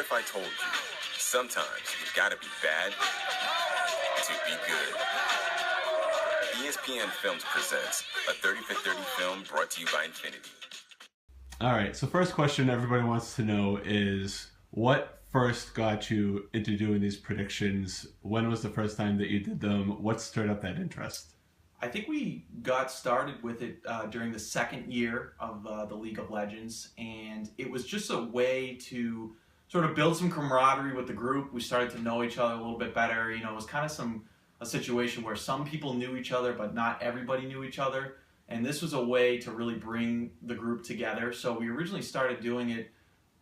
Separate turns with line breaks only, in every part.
if I told you, sometimes you gotta be bad to be good? ESPN Films presents a 30 for 30 film brought to you by Infinity.
All right, so first question everybody wants to know is what first got you into doing these predictions? When was the first time that you did them? What stirred up that interest?
I think we got started with it during the second year of the League of Legends, and it was just a way to sort of build some camaraderie with the group. We started to know each other a little bit better. You know, it was kind of a situation where some people knew each other, but not everybody knew each other. And this was a way to really bring the group together. So we originally started doing it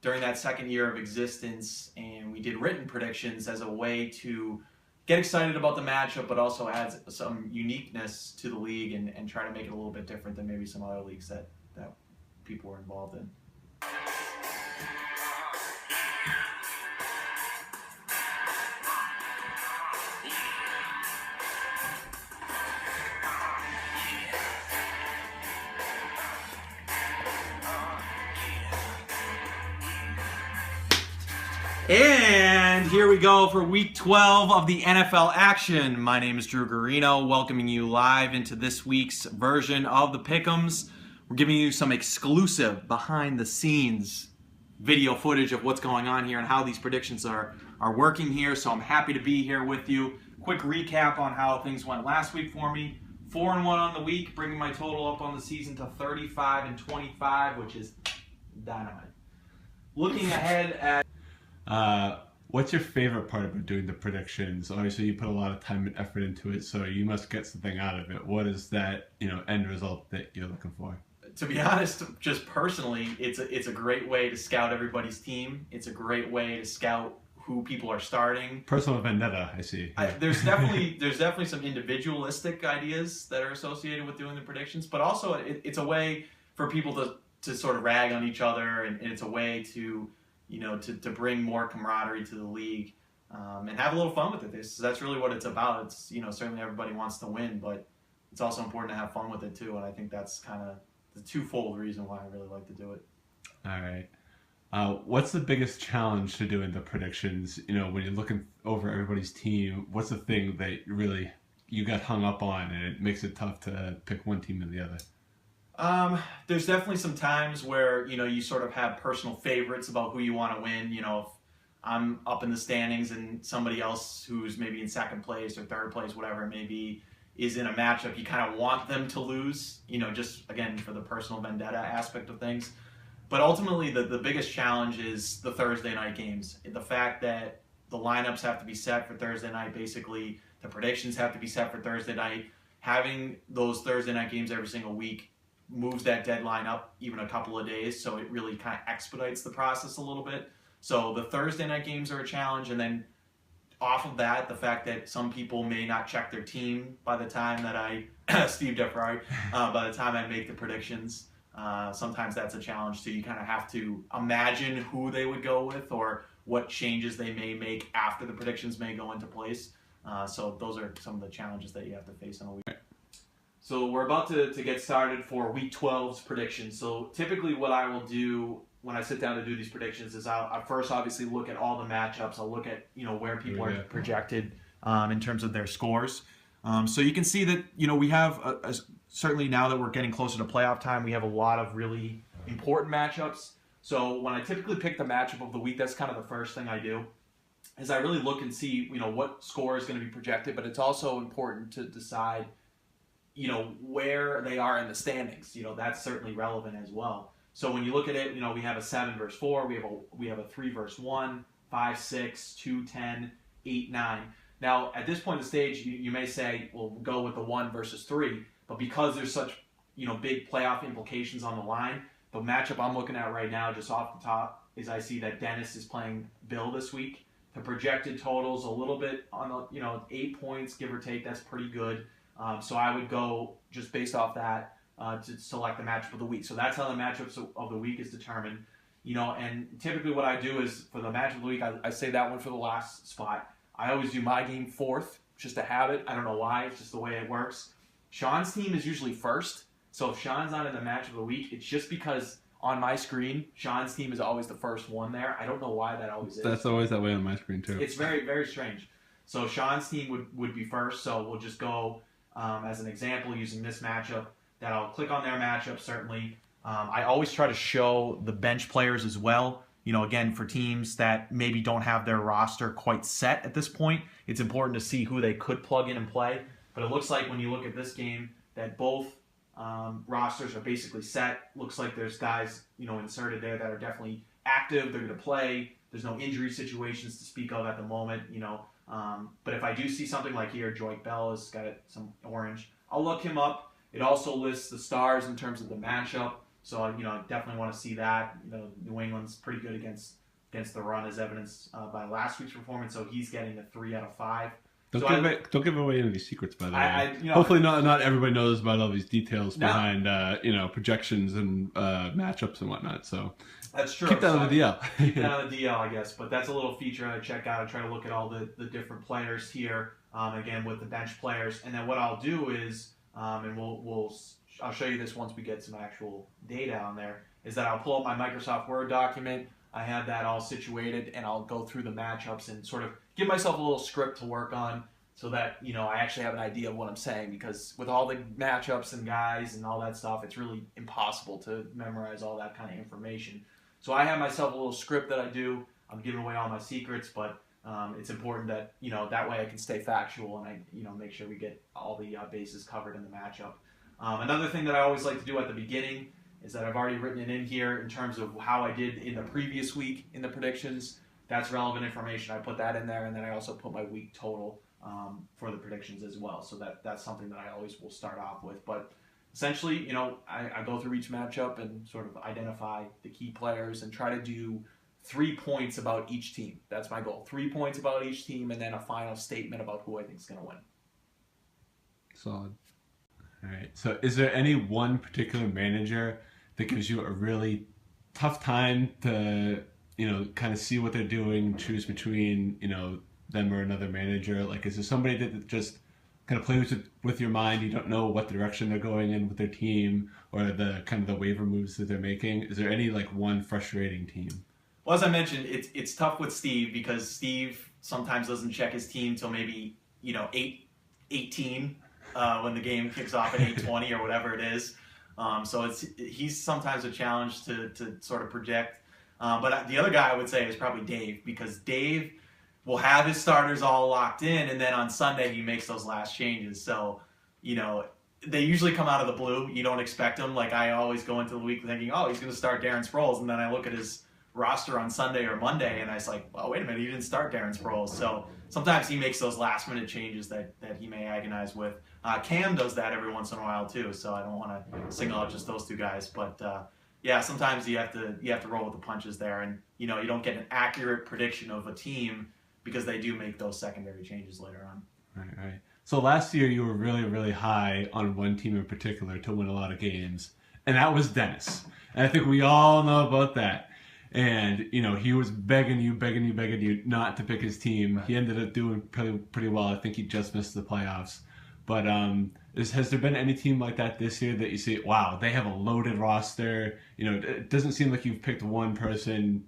during that second year of existence, and we did written predictions as a way to get excited about the matchup, but also add some uniqueness to the league and try to make it a little bit different than maybe some other leagues that people were involved in. And here we go for week 12 of the NFL action. My name is Drew Garino, welcoming you live into this week's version of the Pick'ems. We're giving you some exclusive behind the scenes video footage of what's going on here and how these predictions are working here. So I'm happy to be here with you. Quick recap on how things went last week for me. 4-1 on the week, bringing my total up on the season to 35-25, which is dynamite. Looking ahead at
What's your favorite part about doing the predictions? Obviously, you put a lot of time and effort into it, so you must get something out of it. What is that, end result that you're looking for?
To be honest, just personally, it's a great way to scout everybody's team. It's a great way to scout who people are starting.
Personal vendetta, I see.
There's definitely some individualistic ideas that are associated with doing the predictions, but also it's a way for people to sort of rag on each other, and it's a way to to bring more camaraderie to the league and have a little fun with it. That's really what it's about. It's certainly everybody wants to win, but it's also important to have fun with it too. And I think that's kind of the twofold reason why I really like to do it.
All right. What's the biggest challenge to doing the predictions? When you're looking over everybody's team, what's the thing that really you got hung up on and it makes it tough to pick one team or the other?
There's definitely some times where, you sort of have personal favorites about who you want to win. If I'm up in the standings and somebody else who's maybe in second place or third place, whatever it may be, is in a matchup, you kind of want them to lose, just again, for the personal vendetta aspect of things. But ultimately, the biggest challenge is the Thursday night games. The fact that the lineups have to be set for Thursday night, basically, the predictions have to be set for Thursday night. Having those Thursday night games every single week moves that deadline up even a couple of days, so it really kind of expedites the process a little bit. So the Thursday night games are a challenge, and then off of that, the fact that some people may not check their team by the time that Steve DeFrari, by the time I make the predictions, sometimes that's a challenge too. You kind of have to imagine who they would go with or what changes they may make after the predictions may go into place. So those are some of the challenges that you have to face in a week. So we're about to get started for Week 12's predictions. So typically what I will do when I sit down to do these predictions is I'll first obviously look at all the matchups. I'll look at where people are projected in terms of their scores. So you can see that we have certainly now that we're getting closer to playoff time, we have a lot of really important matchups. So when I typically pick the matchup of the week, that's kind of the first thing I do. Is I really look and see what score is going to be projected, but it's also important to decide where they are in the standings. That's certainly relevant as well. So when you look at it, we have a 7 versus 4, we have a 3 versus 1, 5, 6, 2, 10, 8, 9. Now at this point in the stage, you may say, well, we'll go with the 1 versus 3, but because there's such big playoff implications on the line, the matchup I'm looking at right now, just off the top, is I see that Dennis is playing Bill this week. The projected totals a little bit on 8 points, give or take. That's pretty good. So I would go just based off that to select the matchup of the week. So that's how the matchups of the week is determined. And typically what I do is for the matchup of the week, I say that one for the last spot. I always do my game fourth, just a habit. I don't know why. It's just the way it works. Sean's team is usually first. So if Sean's not in the match of the week, it's just because on my screen, Sean's team is always the first one there. I don't know why that always is.
That's always that way on my screen too.
It's very, very strange. So Sean's team would be first. So we'll just go as an example using this matchup. That I'll click on their matchup, certainly. I always try to show the bench players as well. You know, again, for teams that maybe don't have their roster quite set at this point, it's important to see who they could plug in and play. But it looks like when you look at this game that both rosters are basically set. Looks like there's guys, inserted there that are definitely active. They're going to play. There's no injury situations to speak of at the moment, But if I do see something like here, Joique Bell has got some orange, I'll look him up. It also lists the stars in terms of the matchup. So, I definitely want to see that. New England's pretty good against the run, as evidenced by last week's performance. So he's getting a 3 out of 5.
Don't give away any of these secrets, by the way. Hopefully, not everybody knows about all these details behind, projections and matchups and whatnot. So
that's true.
Keep that on the DL.
Keep that on the DL, I guess. But that's a little feature I check out. I try to look at all the different players here. Again, with the bench players, and then what I'll do is, and I'll show you this once we get some actual data on there, is that I'll pull up my Microsoft Word document. I have that all situated, and I'll go through the matchups and sort of give myself a little script to work on so that, I actually have an idea of what I'm saying, because with all the matchups and guys and all that stuff, it's really impossible to memorize all that kind of information. So I have myself a little script that I do. I'm giving away all my secrets, but it's important that, that way I can stay factual and I, make sure we get all the bases covered in the matchup. Another thing that I always like to do at the beginning is that I've already written it in here in terms of how I did in the previous week in the predictions. That's relevant information. I put that in there, and then I also put my week total for the predictions as well. So that's something that I always will start off with. But essentially, I go through each matchup and sort of identify the key players and try to do 3 points about each team. That's my goal. 3 points about each team, and then a final statement about who I think is going to win.
Solid. All right. So is there any one particular manager that gives you a really tough time to, kind of see what they're doing, choose between, them or another manager? Like, is there somebody that just kind of plays with your mind? You don't know what direction they're going in with their team or the kind of the waiver moves that they're making. Is there any one frustrating team?
Well, as I mentioned, it's tough with Steve because Steve sometimes doesn't check his team till maybe, 8:18 when the game kicks off at 8:20 or whatever it is. So he's sometimes a challenge to sort of project. But the other guy I would say is probably Dave, because Dave will have his starters all locked in, and then on Sunday he makes those last changes. So, they usually come out of the blue. You don't expect them. Like, I always go into the week thinking, oh, he's going to start Darren Sproles, and then I look at his roster on Sunday or Monday, and I was like, well, wait a minute, he didn't start Darren Sproles. So sometimes he makes those last-minute changes that he may agonize with. Cam does that every once in a while too, so I don't want to single out just those two guys. But yeah, sometimes you have to roll with the punches there, and you don't get an accurate prediction of a team because they do make those secondary changes later on.
Right. So last year you were really, really high on one team in particular to win a lot of games, and that was Dennis. And I think we all know about that. And, he was begging you not to pick his team. He ended up doing pretty well. I think he just missed the playoffs. But has there been any team like that this year that you say, wow, they have a loaded roster? It doesn't seem like you've picked one person,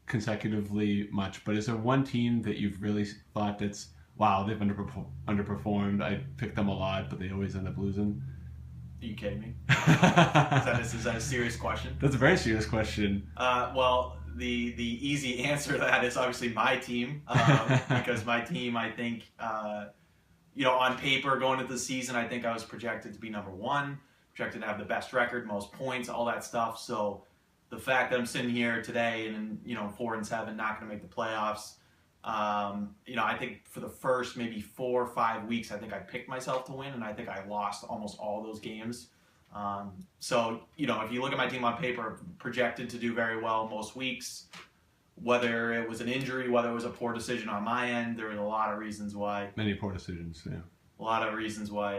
consecutively much. But is there one team that you've really thought that's, wow, they've underperformed? I picked them a lot, but they always end up losing.
Are you kidding me? Is that a serious question?
That's a very serious question.
Well, the easy answer to that is obviously my team, because my team, I think, on paper going into the season, I think I was projected to be number one, projected to have the best record, most points, all that stuff. So the fact that I'm sitting here today and 4-7, not going to make the playoffs, I think for the first maybe 4 or 5 weeks, I think I picked myself to win, and I think I lost almost all those games. So, if you look at my team on paper, projected to do very well most weeks, whether it was an injury, whether it was a poor decision on my end, there was a lot of reasons why.
Many poor decisions, yeah.
A lot of reasons why,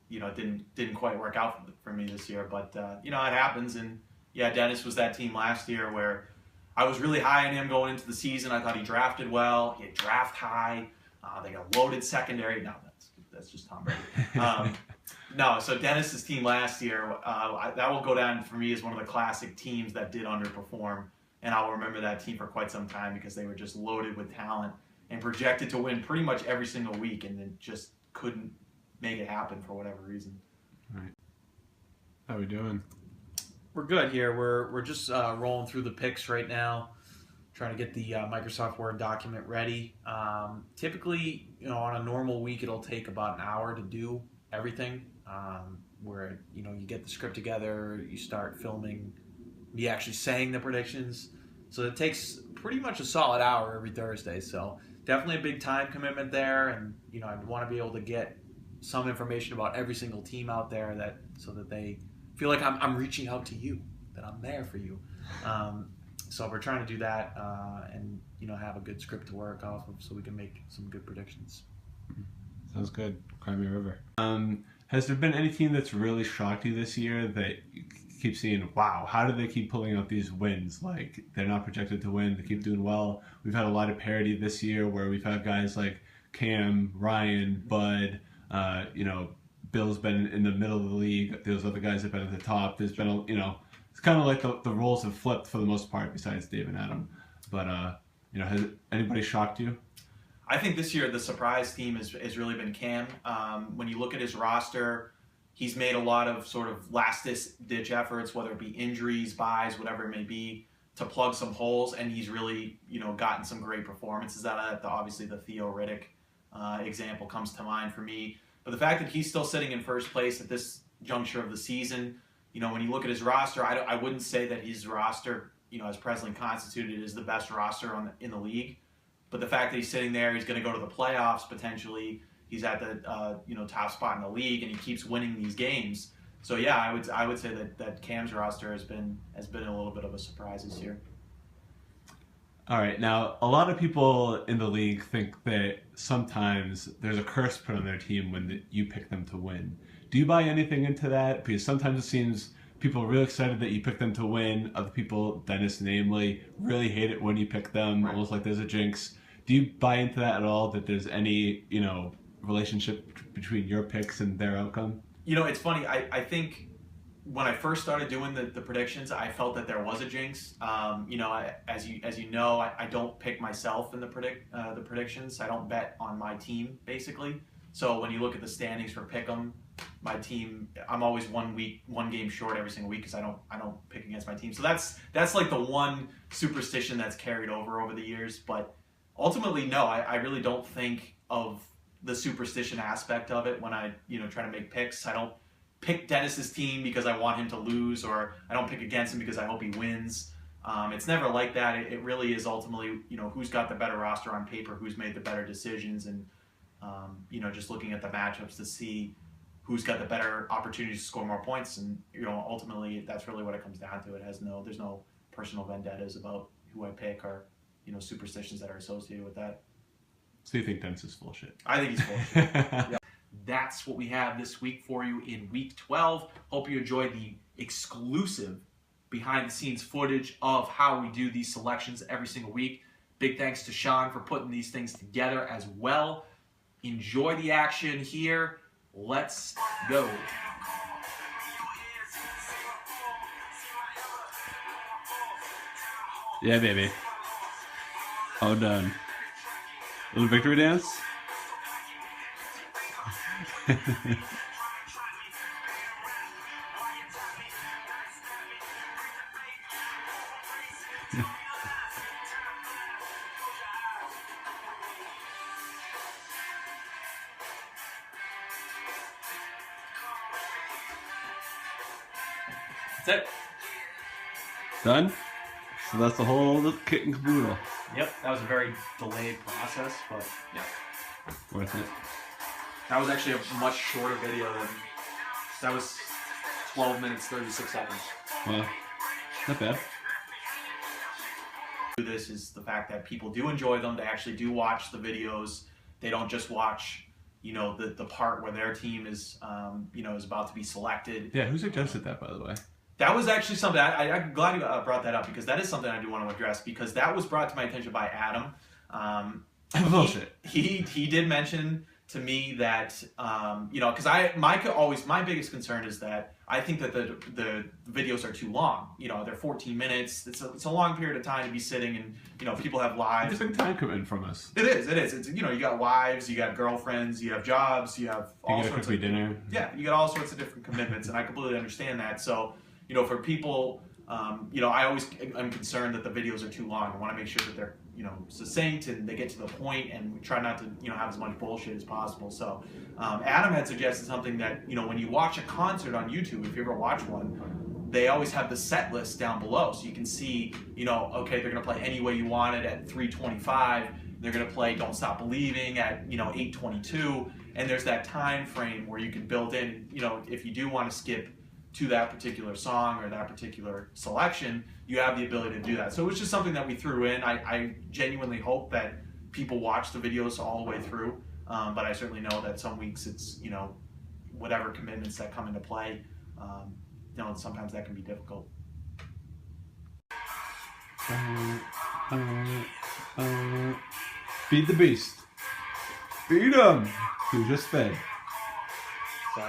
it didn't quite work out for me this year. But, it happens. And, yeah, Dennis was that team last year where I was really high on him going into the season. I thought he drafted well. He had draft high. They got loaded secondary. No, that's just Tom Brady. No, so Dennis's team last year, that will go down for me as one of the classic teams that did underperform. And I'll remember that team for quite some time because they were just loaded with talent and projected to win pretty much every single week and then just couldn't make it happen for whatever reason.
All right. How we doing?
We're good here. We're just rolling through the picks right now, trying to get the Microsoft Word document ready. Typically, on a normal week, it'll take about an hour to do everything. Where you get the script together, you start filming, me actually saying the predictions. So it takes pretty much a solid hour every Thursday. So definitely a big time commitment there, and I want to be able to get some information about every single team out there so that they feel like I'm reaching out to you, that I'm there for you. So we're trying to do that and have a good script to work off of so we can make some good predictions.
Sounds good. Cry me a river. Has there been any team that's really shocked you this year that you keep seeing, wow, how do they keep pulling out these wins? Like, they're not projected to win. They keep doing well. We've had a lot of parity this year where we've had guys like Cam, Ryan, Bud, Bill's been in the middle of the league. Those other guys have been at the top. There's been, it's kind of like the roles have flipped for the most part besides Dave and Adam. But, has anybody shocked you?
I think this year the surprise team has really been Cam. When you look at his roster, he's made a lot of sort of last-ditch efforts, whether it be injuries, buys, whatever it may be, to plug some holes, and he's really, gotten some great performances out of that. Obviously, the Theo Riddick example comes to mind for me. But the fact that he's still sitting in first place at this juncture of the season, when you look at his roster, I wouldn't say that his roster, as presently constituted, is the best roster in the league. But the fact that he's sitting there, he's going to go to the playoffs potentially. He's at the top spot in the league, and he keeps winning these games. So yeah, I would say that Cam's roster has been a little bit of a surprise this year.
All right, now a lot of people in the league think that sometimes there's a curse put on their team when you pick them to win. Do you buy anything into that? Because sometimes it seems people are really excited that you pick them to win. Other people, Dennis namely, really hate it when you pick them,
Right.
almost like there's a jinx. Do you buy into that at all, that there's any, relationship between your picks and their outcome?
It's funny. I think when I first started doing the predictions, I felt that there was a jinx. As you know, I don't pick myself in the predictions. I don't bet on my team, basically. So when you look at the standings for Pick'em, my team, I'm always one game short every single week because I don't pick against my team. So that's like the one superstition that's carried over the years. But ultimately, no, I really don't think of the superstition aspect of it when I try to make picks. I don't pick Dennis's team because I want him to lose, or I don't pick against him because I hope he wins. It's never like that. It really is ultimately who's got the better roster on paper, who's made the better decisions, and just looking at the matchups to see who's got the better opportunities to score more points. And ultimately that's really what it comes down to. There's no personal vendettas about who I pick or superstitions that are associated with that.
So you think Dennis is full of shit?
I think he's full of shit. Yeah.
That's what we have this week for you in Week 12. Hope you enjoyed the exclusive behind-the-scenes footage of how we do these selections every single week. Big thanks to Sean for putting these things together as well. Enjoy the action here. Let's go.
Yeah, baby. All done. Little victory dance?
That's it.
Done? So that's the whole kit and caboodle.
Yep, that was a very delayed process, but yeah.
Worth it.
That was actually a much shorter video than... That was 12 minutes, 36 seconds.
Well, not bad.
This is the fact that people do enjoy them. They actually do watch the videos. They don't just watch, the part where their team is, is about to be selected.
Yeah, who suggested that, by the way?
That was actually something, I'm glad you brought that up, because that is something I do want to address, because that was brought to my attention by Adam.
Bullshit.
He did mention to me that because my biggest concern is that I think that the videos are too long. They're 14 minutes. It's a long period of time to be sitting, and people have lives.
It's a big time commitment from us.
It is. It's you got wives, you got girlfriends, you have jobs, you have all sorts of
dinner.
Yeah, you got all sorts of different commitments, and I completely understand that. So for people, I always am concerned that the videos are too long. I want to make sure that they're succinct and they get to the point, and we try not to have as much bullshit as possible. So Adam had suggested something that when you watch a concert on YouTube, if you ever watch one, they always have the set list down below, so you can see okay, they're gonna play Any Way You Want It at 3:25. They're gonna play Don't Stop Believing at 8:22, and there's that time frame where you can build in if you do want to skip to that particular song or that particular selection, you have the ability to do that. So it was just something that we threw in. I genuinely hope that people watch the videos all the way through, but I certainly know that some weeks it's whatever commitments that come into play, sometimes that can be difficult.
Feed the beast. Feed him. Who just fed.
So